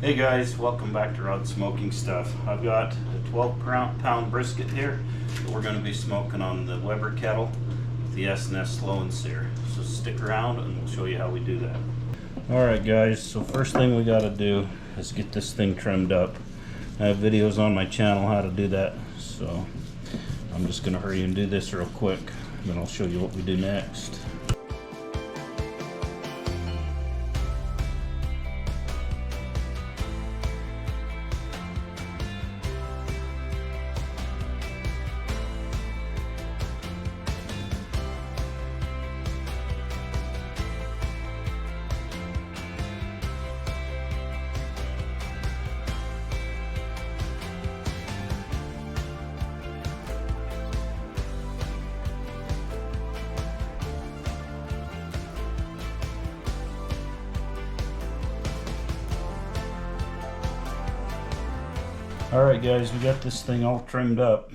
Hey guys, welcome back to Rod Smoking Stuff. I've got a 12-pound brisket here that we're going to be smoking on the Weber kettle with the S&S slow and sear. So stick around and we'll show you how we do that. Alright guys, so first thing we got to do is get this thing trimmed up. I have videos on my channel how to do that, so I'm just going to hurry and do this real quick, then I'll show you what we do next. Alright guys, we got this thing all trimmed up.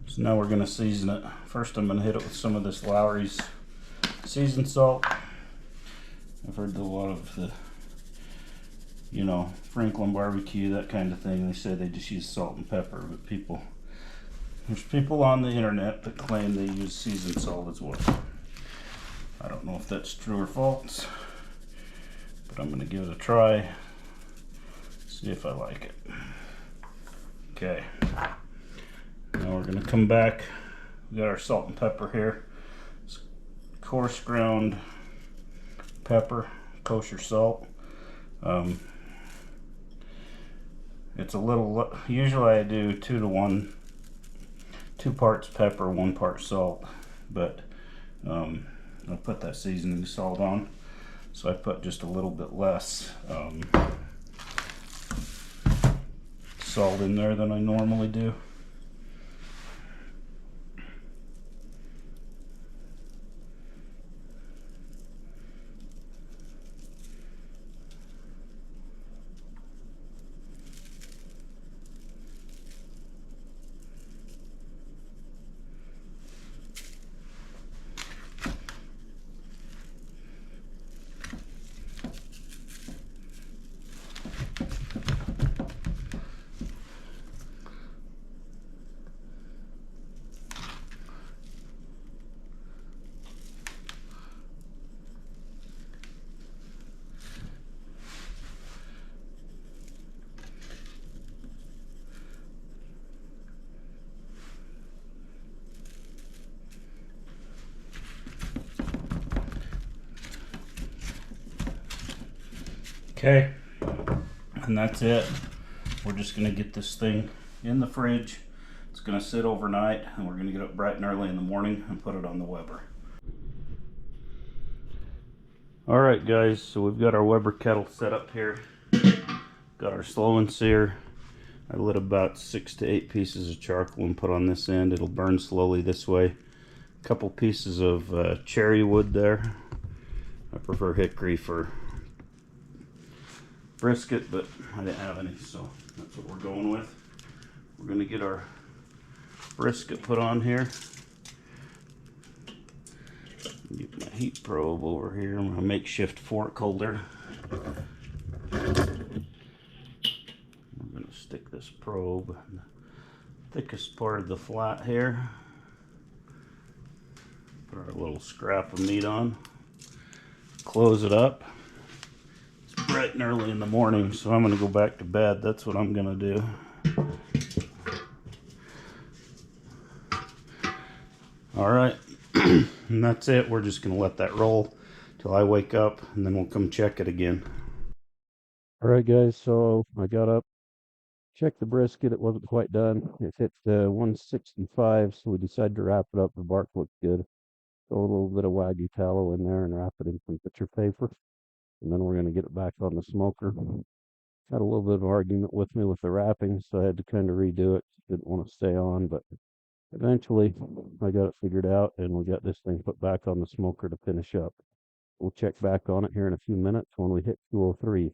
So now we're going to season it. First I'm going to hit it with some of this Lowry's seasoned salt. I've heard a lot of the, Franklin barbecue, that kind of thing. They say they just use salt and pepper, but there's people on the internet that claim they use seasoned salt as well. I don't know if that's true or false, but I'm going to give it a try, see if I like it. Okay, now we're going to come back. We got our salt and pepper here. It's coarse ground pepper, kosher salt. It's a little, usually I do 2 to 1, 2 parts pepper, 1 part salt, but I'll put that seasoning salt on, so I put just a little bit less salt in there than I normally do. Okay, and that's it. We're just going to get this thing in the fridge. It's going to sit overnight, and we're going to get up bright and early in the morning and put it on the Weber. Alright guys, so we've got our Weber kettle set up here. Got our slow and sear. I lit about 6 to 8 pieces of charcoal and put on this end. It'll burn slowly this way. A couple pieces of cherry wood there. I prefer hickory for brisket, but I didn't have any, so that's what we're going with. We're going to get our brisket put on here. Get my heat probe over here, my makeshift fork holder. We're going to stick this probe in the thickest part of the flat here. Put our little scrap of meat on. Close it up. Bright and early in the morning, so I'm going to go back to bed. That's what I'm going to do. Alright, and that's it. We're just going to let that roll till I wake up, and then we'll come check it again. Alright guys, so I got up, checked the brisket. It wasn't quite done. It hit 165, so we decided to wrap it up. The bark looked good. Throw a little bit of Wagyu tallow in there and wrap it in some picture paper. And then we're going to get it back on the smoker. Had a little bit of argument with me with the wrapping, so I had to kind of redo it. Didn't want to stay on, but eventually I got it figured out, and we got this thing put back on the smoker to finish up. We'll check back on it here in a few minutes when we hit 203.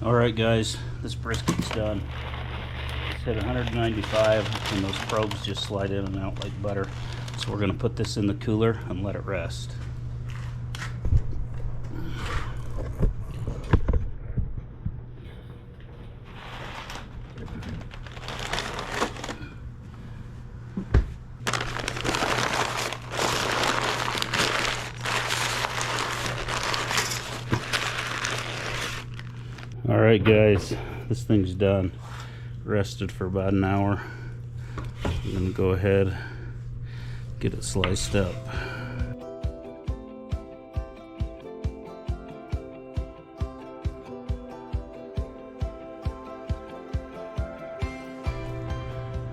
Alright guys, this brisket's done. It's at 195 and those probes just slide in and out like butter. So we're going to put this in the cooler and let it rest. Alright guys, this thing's done. Rested for about an hour. I'm going to go ahead, get it sliced up.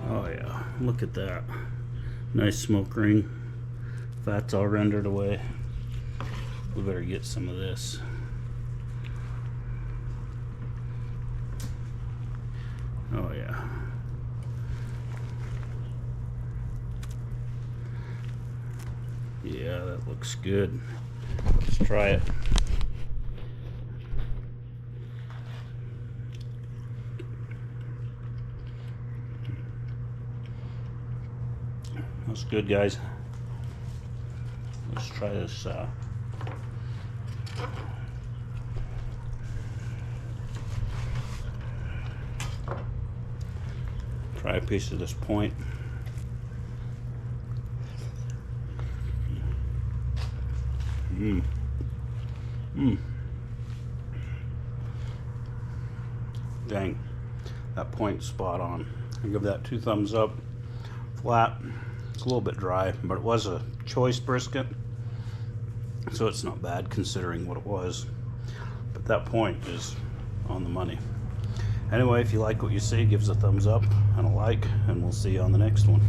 Oh yeah, look at that. Nice smoke ring. Fat's all rendered away. We better get some of this. Oh yeah. Yeah, that looks good. Let's try it. That's good, guys. Let's try this. Try a piece of this point. Dang, that point's spot on. I give that 2 thumbs up. Flat. It's a little bit dry, but it was a choice brisket, so it's not bad considering what it was. But that point is on the money. Anyway, if you like what you see, give us a thumbs up and a like, and we'll see you on the next one.